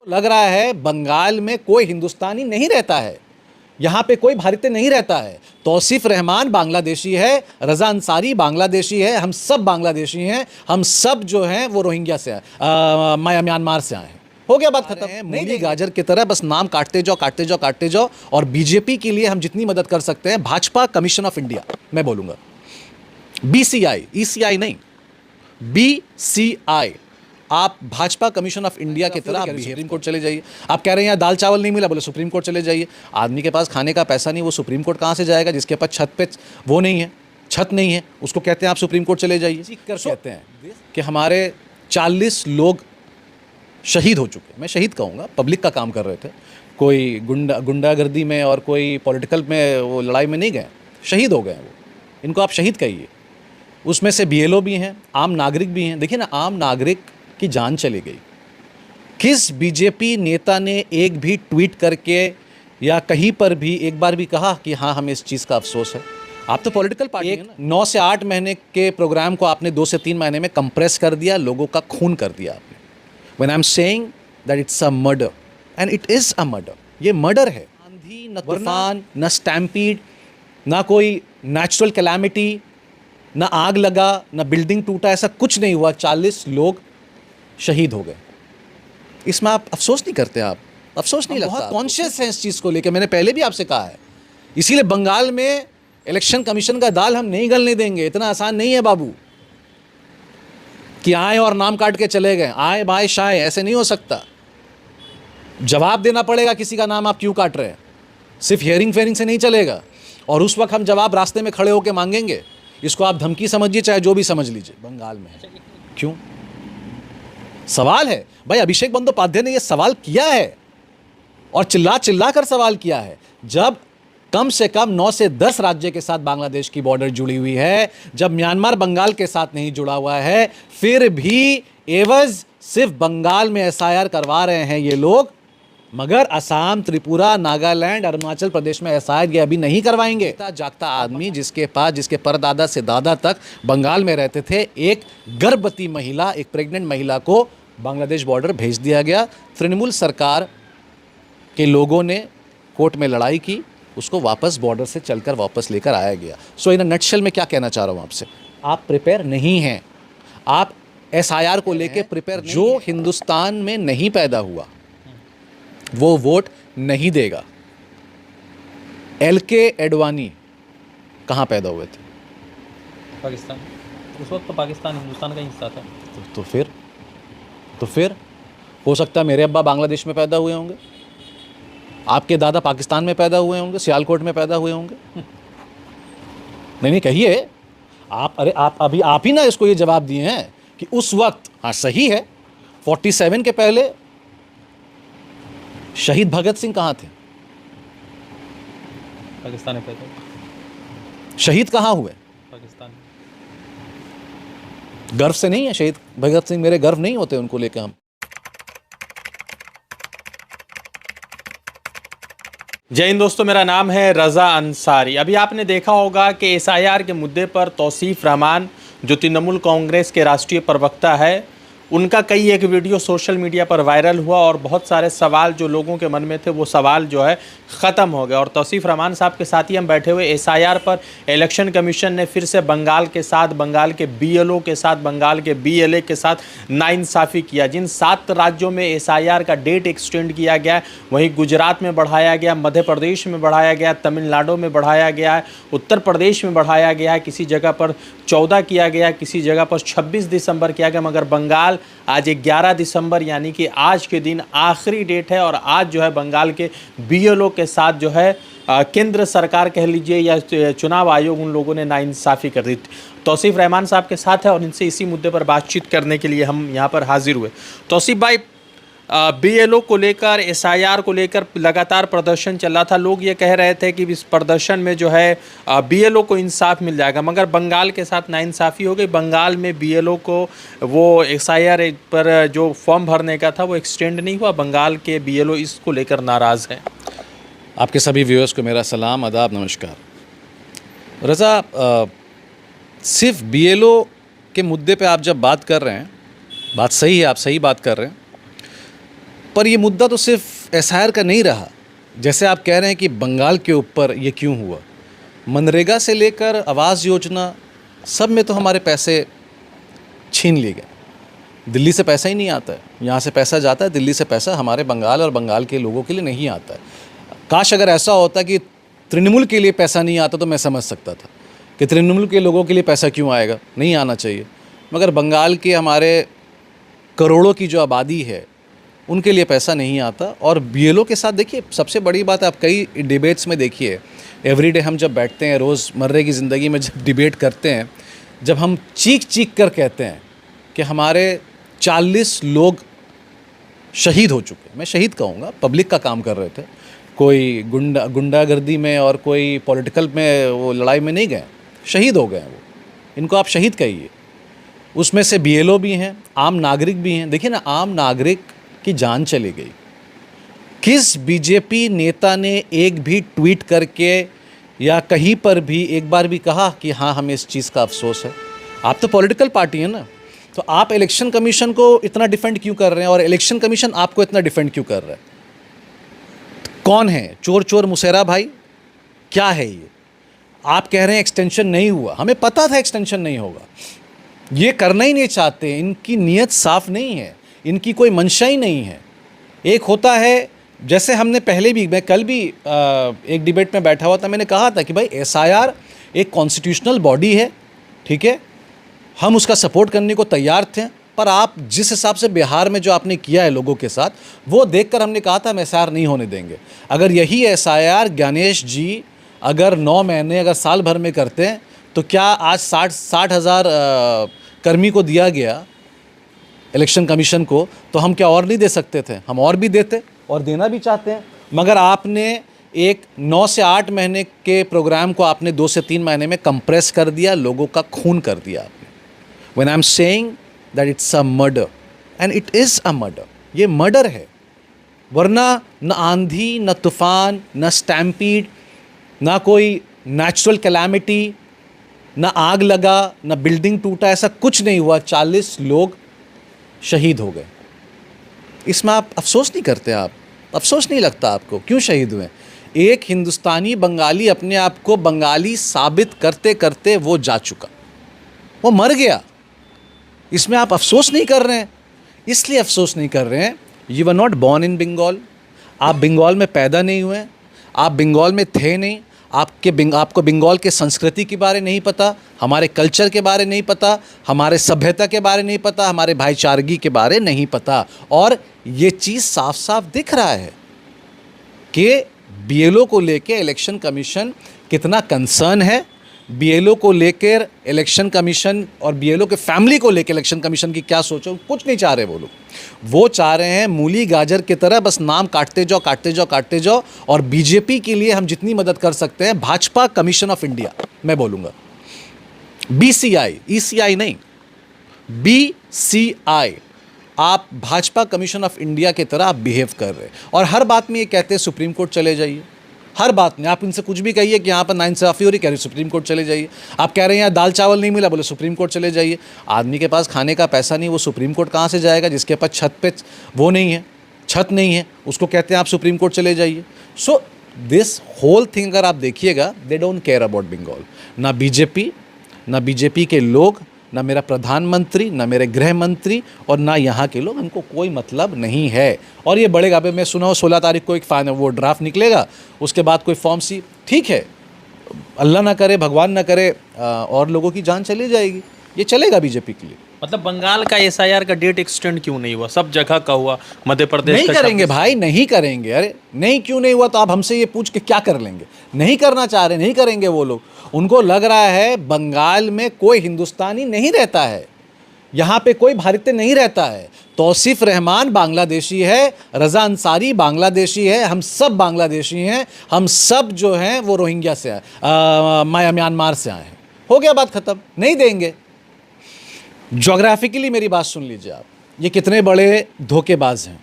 लग रहा है बंगाल में कोई हिंदुस्तानी नहीं रहता है, यहाँ पे कोई भारतीय नहीं रहता है। तौसीफ रहमान बांग्लादेशी है, रज़ा अंसारी बांग्लादेशी है, हम सब बांग्लादेशी हैं, हम सब जो हैं वो रोहिंग्या से आए, म्यांमार से आए हैं। हो गया बात खत्म। मूली गाजर की तरह बस नाम काटते जाओ काटते जाओ काटते जाओ। और बीजेपी के लिए हम जितनी मदद कर सकते हैं, भाजपा कमीशन ऑफ इंडिया मैं बोलूँगा, BCI, ECI नहीं, BCI, आप भाजपा कमीशन ऑफ इंडिया की तरह आप सुप्रीम कोर्ट चले जाइए। आप कह रहे हैं यहाँ दाल चावल नहीं मिला, बोले सुप्रीम कोर्ट चले जाइए। आदमी के पास खाने का पैसा नहीं, वो सुप्रीम कोर्ट कहाँ से जाएगा? जिसके पास छत पे वो नहीं है, छत नहीं है, उसको कहते हैं आप सुप्रीम कोर्ट चले जाइए। कहते हैं कि हमारे 40 लोग शहीद हो चुके, मैं शहीद कहूँगा, पब्लिक का काम कर रहे थे, कोई गुंडागर्दी में और कोई पॉलिटिकल में वो लड़ाई में नहीं गए, शहीद हो गए वो, इनको आप शहीद कहिए। उसमें से BLO भी हैं, आम नागरिक भी हैं। देखिए ना, आम नागरिक की जान चली गई। किस बीजेपी नेता ने एक भी ट्वीट करके या कहीं पर भी एक बार भी कहा कि हाँ हमें इस चीज़ का अफसोस है? आप तो पॉलिटिकल पार्टी है ना। 9 से 8 महीने के प्रोग्राम को आपने 2 से 3 महीने में कंप्रेस कर दिया, लोगों का खून कर दिया आपने। When I am saying that it's a murder, and it is a murder, ये मर्डर है। आंधी, न तूफान, न स्टैम्पीड, ना कोई नेचुरल कैलामिटी, ना आग लगा, ना बिल्डिंग टूटा, ऐसा कुछ नहीं हुआ। 40 लोग शहीद हो गए। इसमें आप अफसोस नहीं करते? आप अफसोस नहीं लगता? बहुत कॉन्शियस हैं इस चीज़ को लेकर, मैंने पहले भी आपसे कहा है। इसीलिए बंगाल में इलेक्शन कमीशन का दाल हम नहीं गलने देंगे। इतना आसान नहीं है बाबू कि आए और नाम काट के चले गए, आए बाय शाय, ऐसे नहीं हो सकता। जवाब देना पड़ेगा किसी का नाम आप क्यों काट रहे हैं। सिर्फ हियरिंग फेयरिंग से नहीं चलेगा, और उस वक्त हम जवाब रास्ते में खड़े होकर मांगेंगे। इसको आप धमकी समझिए, चाहे जो भी समझ लीजिए। बंगाल में क्यों सवाल है भाई? अभिषेक बंदोपाध्याय ने यह सवाल किया है और चिल्ला चिल्ला कर सवाल किया है। जब कम से कम 9 से 10 राज्य के साथ बांग्लादेश की बॉर्डर जुड़ी हुई है, जब म्यांमार बंगाल के साथ नहीं जुड़ा हुआ है, फिर भी एवज सिर्फ बंगाल में SIR करवा रहे हैं ये लोग, मगर असम, त्रिपुरा, नागालैंड, अरुणाचल प्रदेश में SIR ये अभी नहीं करवाएंगे। जागता आदमी जिसके परदादा से दादा तक बंगाल में रहते थे, एक गर्भवती महिला, एक प्रेग्नेंट महिला को बांग्लादेश बॉर्डर भेज दिया गया। तृणमूल सरकार के लोगों ने कोर्ट में लड़ाई की, उसको वापस बॉर्डर से चलकर वापस लेकर आया गया। सो इन अ नटशेल में क्या कहना चाह रहा हूँ आपसे, आप प्रिपेयर नहीं हैं। आप SIR को लेके प्रिपेयर नहीं। जो हिंदुस्तान में नहीं पैदा हुआ वो वोट नहीं देगा। LK एडवाणी कहाँ पैदा हुए थे? पाकिस्तान। उस वक्त तो पाकिस्तान हिंदुस्तान का हिस्सा था। तो फिर हो सकता है मेरे अब्बा बांग्लादेश में पैदा हुए होंगे, आपके दादा पाकिस्तान में पैदा हुए होंगे, सियालकोट में पैदा हुए होंगे। नहीं कहिए आप। अरे आप ही ना इसको ये जवाब दिए हैं कि उस वक्त, हाँ सही है, 47 के पहले शहीद भगत सिंह कहाँ थे? पाकिस्तान में पैदा हुए। शहीद कहाँ हुए? पाकिस्तान। गर्व से नहीं है शहीद भगत सिंह, मेरे गर्व नहीं होते उनको लेकर हम। जय हिंद दोस्तों, मेरा नाम है रज़ा अंसारी। अभी आपने देखा होगा कि SIR के मुद्दे पर तौसीफ रहमान, जो तृणमूल कांग्रेस के राष्ट्रीय प्रवक्ता है, उनका कई एक वीडियो सोशल मीडिया पर वायरल हुआ और बहुत सारे सवाल जो लोगों के मन में थे वो सवाल जो है ख़त्म हो गए। और तौसीफ रहमान साहब के साथ ही हम बैठे हुए, SIR पर इलेक्शन कमीशन ने फिर से बंगाल के साथ, बंगाल के BLO के साथ, बंगाल के BLA के साथ नाइंसाफ़ी किया। जिन 7 राज्यों में SIR का डेट एक्सटेंड किया गया, वहीं गुजरात में बढ़ाया गया, मध्य प्रदेश में बढ़ाया गया, तमिलनाडु में बढ़ाया गया है, उत्तर प्रदेश में बढ़ाया गया है, किसी जगह पर 14 किया गया, किसी जगह पर 26 दिसंबर किया गया, मगर बंगाल आज 11 दिसंबर यानी कि आज के दिन आखिरी डेट है। और आज जो है बंगाल के BLO के साथ जो है केंद्र सरकार कह लीजिए या चुनाव आयोग, उन लोगों ने नाइंसाफ़ी कर दी। तौसीफ रहमान साहब के साथ है और इनसे इसी मुद्दे पर बातचीत करने के लिए हम यहाँ पर हाजिर हुए। तौसीफ भाई, BLO को लेकर, SIR को लेकर लगातार प्रदर्शन चल रहा था। लोग ये कह रहे थे कि इस प्रदर्शन में जो है BLO को इंसाफ मिल जाएगा, मगर बंगाल के साथ नाइंसाफ़ी हो गई। बंगाल में BLO को वो SIR पर जो फॉर्म भरने का था वो एक्सटेंड नहीं हुआ। बंगाल के BLO इसको लेकर नाराज़ है। आपके सभी व्यूअर्स को मेरा सलाम, आदाब, नमस्कार। रज़ा, सिर्फ BLO के मुद्दे पे आप जब बात कर रहे हैं, बात सही है, आप सही बात कर रहे हैं, पर ये मुद्दा तो सिर्फ एसआईआर का नहीं रहा। जैसे आप कह रहे हैं कि बंगाल के ऊपर ये क्यों हुआ, मनरेगा से लेकर आवास योजना सब में तो हमारे पैसे छीन लिए गए। दिल्ली से पैसा ही नहीं आता है, यहाँ से पैसा जाता है, दिल्ली से पैसा हमारे बंगाल और बंगाल के लोगों के लिए नहीं आता है। काश अगर ऐसा होता कि तृणमूल के लिए पैसा नहीं आता तो मैं समझ सकता था कि तृणमूल के लोगों के लिए पैसा क्यों आएगा, नहीं आना चाहिए। मगर बंगाल के हमारे करोड़ों की जो आबादी है उनके लिए पैसा नहीं आता। और बीएलओ के साथ देखिए, सबसे बड़ी बात आप कई डिबेट्स में देखिए, एवरीडे हम जब बैठते हैं रोज़मर्रे की ज़िंदगी में जब डिबेट करते हैं, जब हम चीख चीख कर कहते हैं कि हमारे 40 लोग शहीद हो चुके हैं, मैं शहीद कहूँगा, पब्लिक का काम कर रहे थे, कोई गुंडागर्दी में और कोई पॉलिटिकल में वो लड़ाई में नहीं गए, शहीद हो गए हैं वो, इनको आप शहीद कहिए। उसमें से बीएलओ भी हैं, आम नागरिक भी हैं। देखिए ना, आम नागरिक की जान चली गई। किस बीजेपी नेता ने एक भी ट्वीट करके या कहीं पर भी एक बार भी कहा कि हाँ हमें इस चीज़ का अफसोस है? आप तो पॉलिटिकल पार्टी है ना, तो आप इलेक्शन कमीशन को इतना डिफेंड क्यों कर रहे हैं और इलेक्शन कमीशन आपको इतना डिफेंड क्यों कर रहा है? कौन है चोर चोर मुसेरा भाई? क्या है ये? आप कह रहे हैं एक्सटेंशन नहीं हुआ, हमें पता था एक्सटेंशन नहीं होगा, ये करना ही नहीं चाहते, इनकी नीयत साफ नहीं है, इनकी कोई मंशा ही नहीं है। एक होता है, जैसे हमने पहले भी, मैं कल भी एक डिबेट में बैठा हुआ था, मैंने कहा था कि भाई एसआईआर एक कॉन्स्टिट्यूशनल बॉडी है, ठीक है, हम उसका सपोर्ट करने को तैयार थे। पर आप जिस हिसाब से बिहार में जो आपने किया है लोगों के साथ, वो देखकर हमने कहा था हम एसआईआर नहीं होने देंगे। अगर यही एसआईआर ज्ञानेश जी अगर 9 महीने अगर साल भर में करते हैं तो क्या आज 60 हज़ार कर्मी को दिया गया इलेक्शन कमीशन को, तो हम क्या और नहीं दे सकते थे? हम और भी देते और देना भी चाहते हैं। मगर आपने एक 9 से 8 महीने के प्रोग्राम को आपने 2 से 3 महीने में कंप्रेस कर दिया, लोगों का खून कर दिया आपने। When I am saying that it's a murder, and it is a murder, ये मर्डर है। वरना न आंधी, न तूफान, न स्टैम्पीड, ना कोई नेचुरल कैलामिटी, ना आग लगा, ना बिल्डिंग टूटा, ऐसा कुछ नहीं हुआ। 40 लोग शहीद हो गए। इसमें आप अफसोस नहीं करते? आप अफसोस नहीं लगता आपको क्यों शहीद हुए? एक हिंदुस्तानी बंगाली अपने आप को बंगाली साबित करते करते वो जा चुका, वो मर गया। इसमें आप अफसोस नहीं कर रहे हैं। इसलिए अफसोस नहीं कर रहे हैं, you were not born in Bengal, आप बंगाल में पैदा नहीं हुए, आप बंगाल में थे नहीं, आपको बंगाल के संस्कृति के बारे नहीं पता, हमारे कल्चर के बारे नहीं पता, हमारे सभ्यता के बारे नहीं पता, हमारे भाईचारगी के बारे नहीं पता। और ये चीज़ साफ साफ दिख रहा है कि बीएलओ को लेके इलेक्शन कमीशन कितना कंसर्न है, बीएलओ को लेकर इलेक्शन कमीशन और बीएलओ के फैमिली को लेकर इलेक्शन कमीशन की क्या सोचो, कुछ नहीं चाह रहे वो लोग। वो चाह रहे हैं मूली गाजर की तरह बस नाम काटते जाओ काटते जाओ काटते जाओ। और बीजेपी के लिए हम जितनी मदद कर सकते हैं, भाजपा कमीशन ऑफ इंडिया मैं बोलूँगा, बीसीआई, ईसीआई नहीं, बीसीआई, आप भाजपा कमीशन ऑफ इंडिया की तरह आप बिहेव कर रहे हैं। और हर बात में ये कहते हैं सुप्रीम कोर्ट चले जाइए, हर बात में आप इनसे कुछ भी कहिए कि यहाँ पर नाइंसाफ़ी हो रही, कह रहे सुप्रीम कोर्ट चले जाइए। आप कह रहे हैं यहाँ दाल चावल नहीं मिला, बोले सुप्रीम कोर्ट चले जाइए। आदमी के पास खाने का पैसा नहीं, वो सुप्रीम कोर्ट कहाँ से जाएगा? जिसके पास छत पे वो नहीं है, छत नहीं है, उसको कहते हैं आप सुप्रीम कोर्ट चले जाइए। सो दिस होल थिंग अगर आप देखिएगा, they don't care about Bengal. ना बीजेपी, ना बीजेपी के लोग, ना मेरा प्रधानमंत्री, ना मेरे गृह मंत्री और ना यहाँ के लोग, उनको कोई मतलब नहीं है। और ये बढ़ेगा। अभी मैं सुना हूँ 16 तारीख को एक वो ड्राफ्ट निकलेगा, उसके बाद कोई फॉर्म सी, ठीक है, अल्लाह ना करे, भगवान ना करे, और लोगों की जान चली जाएगी। ये चलेगा बीजेपी के लिए। मतलब बंगाल का एसआईआर का डेट एक्सटेंड क्यों नहीं हुआ? सब जगह का हुआ, मध्य प्रदेश नहीं करेंगे भाई, नहीं करेंगे। अरे नहीं, क्यों नहीं हुआ? तो आप हमसे ये पूछ के क्या कर लेंगे? नहीं करना चाह रहे, नहीं करेंगे वो लोग। उनको लग रहा है बंगाल में कोई हिंदुस्तानी नहीं रहता है, यहाँ पे कोई भारतीय नहीं रहता है। तौसीफ रहमान बांग्लादेशी है, रज़ा अंसारी बांग्लादेशी है, हम सब बांग्लादेशी हैं, हम सब जो हैं वो रोहिंग्या से आए, म्यांमार से आए हैं। हो गया, बात ख़त्म। नहीं देंगे। ज्योग्राफिकली मेरी बात सुन लीजिए आप, ये कितने बड़े धोखेबाज हैं।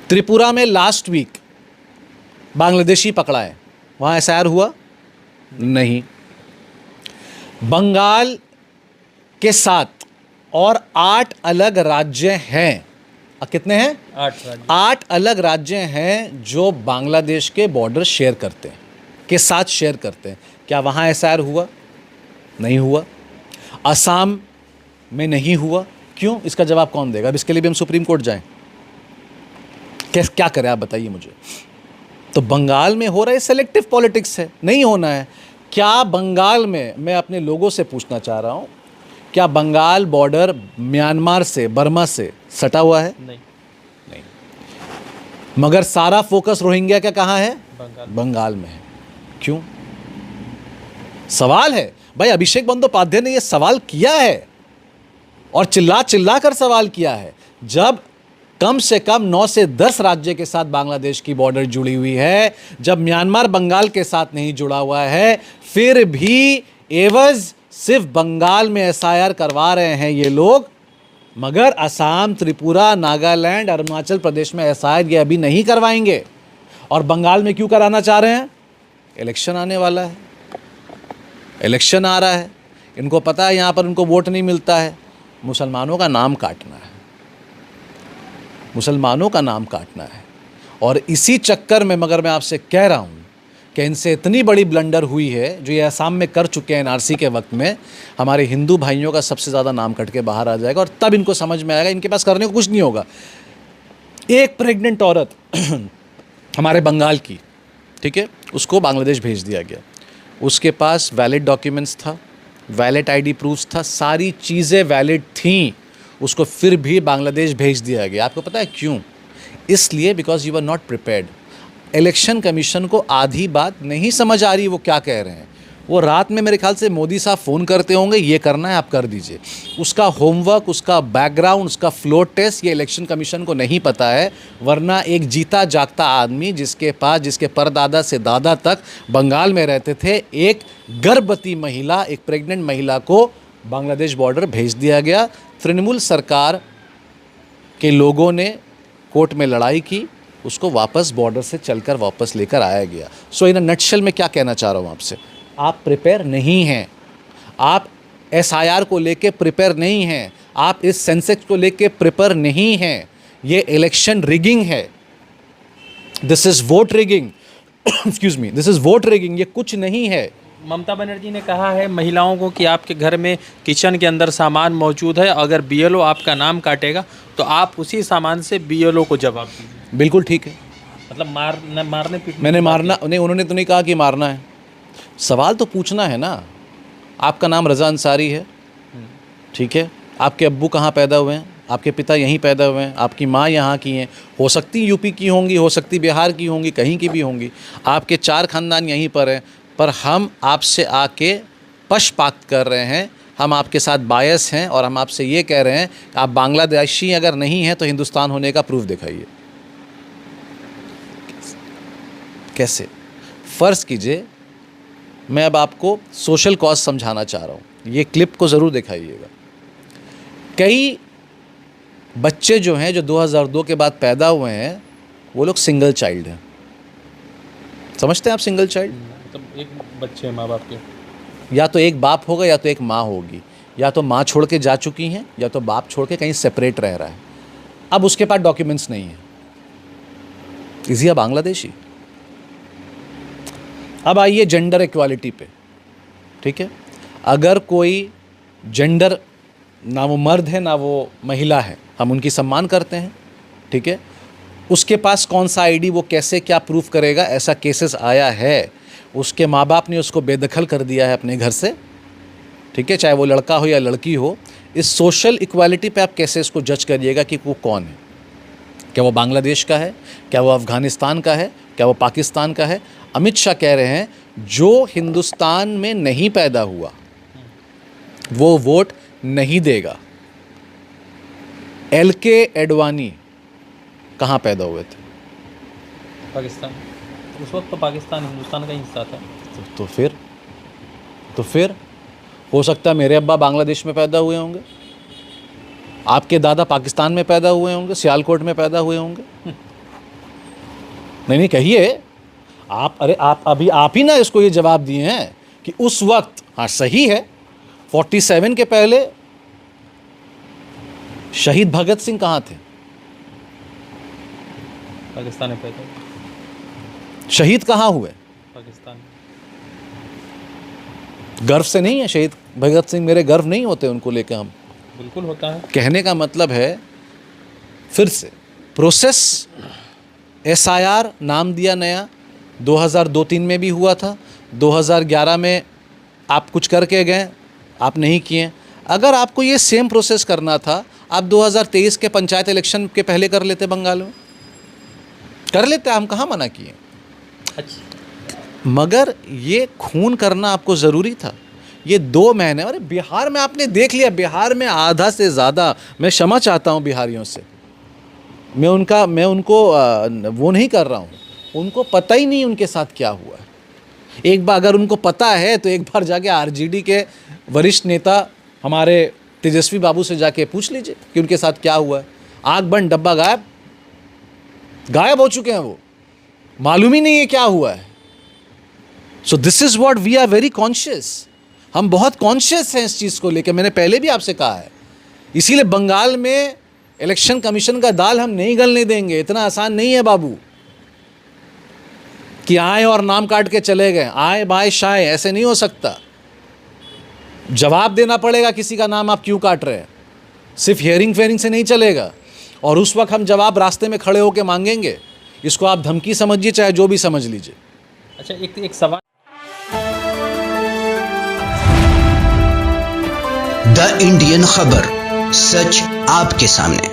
त्रिपुरा में लास्ट वीक बांग्लादेशी पकड़ा है, वहाँ एसआईआर हुआ नहीं। बंगाल के साथ और 8 अलग राज्य हैं कितने हैं? 8 अलग राज्य हैं जो बांग्लादेश के बॉर्डर शेयर करते हैं, के साथ शेयर करते हैं। क्या वहाँ एसआईआर हुआ? नहीं हुआ। असम में नहीं हुआ। क्यों? इसका जवाब कौन देगा? अब इसके लिए भी हम सुप्रीम कोर्ट जाएं? क्या करें आप बताइए मुझे। तो बंगाल में हो रहा है सेलेक्टिव पॉलिटिक्स है, नहीं होना है। क्या बंगाल में, मैं अपने लोगों से पूछना चाह रहा हूँ, क्या बंगाल बॉर्डर म्यांमार से, बर्मा से सटा हुआ है? नहीं। मगर सारा फोकस रोहिंग्या का कहाँ है? बंगाल में है। क्यों? सवाल है भाई। अभिषेक बंदोपाध्याय ने यह सवाल किया है और चिल्ला चिल्ला कर सवाल किया है। जब कम से कम 9 से 10 राज्य के साथ बांग्लादेश की बॉर्डर जुड़ी हुई है, जब म्यांमार बंगाल के साथ नहीं जुड़ा हुआ है, फिर भी एवज सिर्फ बंगाल में एसआईआर करवा रहे हैं ये लोग, मगर असम, त्रिपुरा, नागालैंड, अरुणाचल प्रदेश में एसआईआर ये अभी नहीं करवाएंगे। और बंगाल में क्यों कराना चाह रहे हैं? इलेक्शन आने वाला है, इलेक्शन आ रहा है, इनको पता है यहाँ पर उनको वोट नहीं मिलता है। मुसलमानों का नाम काटना है, मुसलमानों का नाम काटना है। और इसी चक्कर में मगर मैं आपसे कह रहा हूँ कि इनसे इतनी बड़ी ब्लंडर हुई है जो ये असम में कर चुके हैं एनआरसी के वक्त में, हमारे हिंदू भाइयों का सबसे ज़्यादा नाम कट के बाहर आ जाएगा और तब इनको समझ में आएगा इनके पास करने को कुछ नहीं होगा। एक प्रेग्नेंट औरत हमारे बंगाल की, ठीक है, उसको बांग्लादेश भेज दिया गया। उसके पास वैलिड डॉक्यूमेंट्स था, वैलिड आईडी प्रूफ्स था, सारी चीज़ें वैलिड थीं, उसको फिर भी बांग्लादेश भेज दिया गया। आपको पता है क्यों? इसलिए because you are not prepared. Election commission को आधी बात नहीं समझ आ रही वो क्या कह रहे हैं। वो रात में मेरे ख्याल से मोदी साहब फ़ोन करते होंगे, ये करना है आप कर दीजिए। उसका होमवर्क, उसका बैकग्राउंड, उसका फ्लोर टेस्ट ये इलेक्शन कमीशन को नहीं पता है। वरना एक जीता जागता आदमी जिसके परदादा से दादा तक बंगाल में रहते थे, एक गर्भवती महिला, एक प्रेग्नेंट महिला को बांग्लादेश बॉर्डर भेज दिया गया। तृणमूल सरकार के लोगों ने कोर्ट में लड़ाई की, उसको वापस बॉर्डर से चलकर वापस लेकर आया गया। सो इन अ नटशेल में क्या कहना चाह रहा हूँ आपसे, आप प्रिपेयर नहीं हैं, आप एसआईआर को लेके प्रिपेयर नहीं हैं, आप इस सेंसेक्स को लेके प्रिपेयर नहीं हैं। ये इलेक्शन रिगिंग है, this is vote rigging, excuse me, this is vote rigging, ये कुछ नहीं है। ममता बनर्जी ने कहा है महिलाओं को कि आपके घर में किचन के अंदर सामान मौजूद है, अगर बीएलओ आपका नाम काटेगा तो आप उसी सामान से बीएलओ को जवाब दीजिए। बिल्कुल ठीक है। मतलब मारने पीटने, मैंने मारना नहीं, उन्होंने तो नहीं कहा कि मारना है, सवाल तो पूछना है ना। आपका नाम रज़ा अंसारी है, ठीक है, आपके अब्बू कहाँ पैदा हुए हैं? आपके पिता यहीं पैदा हुए हैं, आपकी माँ यहाँ की हैं, हो सकती यूपी की होंगी, हो सकती बिहार की होंगी, कहीं की भी होंगी, आपके 4 खानदान यहीं पर हैं, पर हम आपसे आके पक्षपात कर रहे हैं, हम आपके साथ बायस हैं और हम आपसे ये कह रहे हैं आप बांग्लादेशी अगर नहीं हैं तो हिंदुस्तान होने का प्रूफ दिखाइए। कैसे? फ़र्ज़ कीजिए मैं अब आपको सोशल कॉज समझाना चाह रहा हूँ, ये क्लिप को ज़रूर दिखाइएगा। कई बच्चे जो हैं जो 2002 के बाद पैदा हुए हैं वो लोग सिंगल चाइल्ड हैं। समझते हैं आप सिंगल चाइल्ड? मतलब एक बच्चे माँ बाप के, या तो एक बाप होगा या तो एक माँ होगी, या तो माँ छोड़ के जा चुकी हैं या तो बाप छोड़ के कहीं सेपरेट रह रहा है। अब उसके पास डॉक्यूमेंट्स नहीं है, इज़ ही बांग्लादेशी। अब आइए जेंडर इक्वालिटी पे, ठीक है, अगर कोई जेंडर, ना वो मर्द है ना वो महिला है, हम उनकी सम्मान करते हैं, ठीक है, उसके पास कौन सा आईडी, वो कैसे क्या प्रूफ करेगा? ऐसा केसेस आया है, उसके माँ बाप ने उसको बेदखल कर दिया है अपने घर से, ठीक है, चाहे वो लड़का हो या लड़की हो। इस सोशल इक्वालिटी पे आप कैसे इसको जज करिएगा कि वो कौन है? क्या वो बांग्लादेश का है, क्या वो अफ़गानिस्तान का है, क्या वो पाकिस्तान का है? अमित शाह कह रहे हैं जो हिंदुस्तान में नहीं पैदा हुआ वो वोट नहीं देगा। LK एडवाणी कहाँ पैदा हुए थे? पाकिस्तान। उस वक्त तो पाकिस्तान हिंदुस्तान का हिस्सा था। तो फिर हो सकता है मेरे अब्बा बांग्लादेश में पैदा हुए होंगे, आपके दादा पाकिस्तान में पैदा हुए होंगे, सियालकोट में पैदा हुए होंगे। नहीं कहिए आप, अरे आप ही ना इसको ये जवाब दिए हैं कि उस वक्त, हाँ सही है, 47 के पहले शहीद भगत सिंह कहाँ थे? पाकिस्तान में पैदा हुए। शहीद कहाँ हुए? पाकिस्तान में। गर्व से नहीं है शहीद भगत सिंह मेरे गर्व नहीं होते उनको लेकर हम? बिल्कुल होता है। कहने का मतलब है फिर से प्रोसेस SIR नाम दिया नया, 2002-03 में भी हुआ था, 2011 में आप कुछ करके गए, आप नहीं किए। अगर आपको ये सेम प्रोसेस करना था आप 2023 के पंचायत इलेक्शन के पहले कर लेते, बंगाल में कर लेते, हम कहाँ मना किए। अच्छा, मगर ये खून करना आपको ज़रूरी था। ये 2 महीने, अरे बिहार में आपने देख लिया, बिहार में आधा से ज़्यादा, मैं क्षमा चाहता हूँ बिहारियों से, मैं उनको वो नहीं कर रहा हूँ, उनको पता ही नहीं उनके साथ क्या हुआ है। एक बार अगर उनको पता है तो एक बार जाके RJD के वरिष्ठ नेता हमारे तेजस्वी बाबू से जाके पूछ लीजिए कि उनके साथ क्या हुआ है। आग बंद डब्बा गायब हो चुके हैं, वो मालूम ही नहीं है क्या हुआ है। So this is what we are very conscious, हम बहुत कॉन्शियस हैं इस चीज़ को लेकर, मैंने पहले भी आपसे कहा है। इसीलिए बंगाल में इलेक्शन कमीशन का दाल हम नहीं गलने देंगे। इतना आसान नहीं है बाबू कि आए और नाम काट के चले गए, आए बाय शाय, ऐसे नहीं हो सकता। जवाब देना पड़ेगा किसी का नाम आप क्यों काट रहे हैं, सिर्फ हियरिंग फेयरिंग से नहीं चलेगा। और उस वक्त हम जवाब रास्ते में खड़े होकर मांगेंगे, इसको आप धमकी समझिए चाहे जो भी समझ लीजिए। अच्छा, एक सवाल। द इंडियन खबर, सच आपके सामने।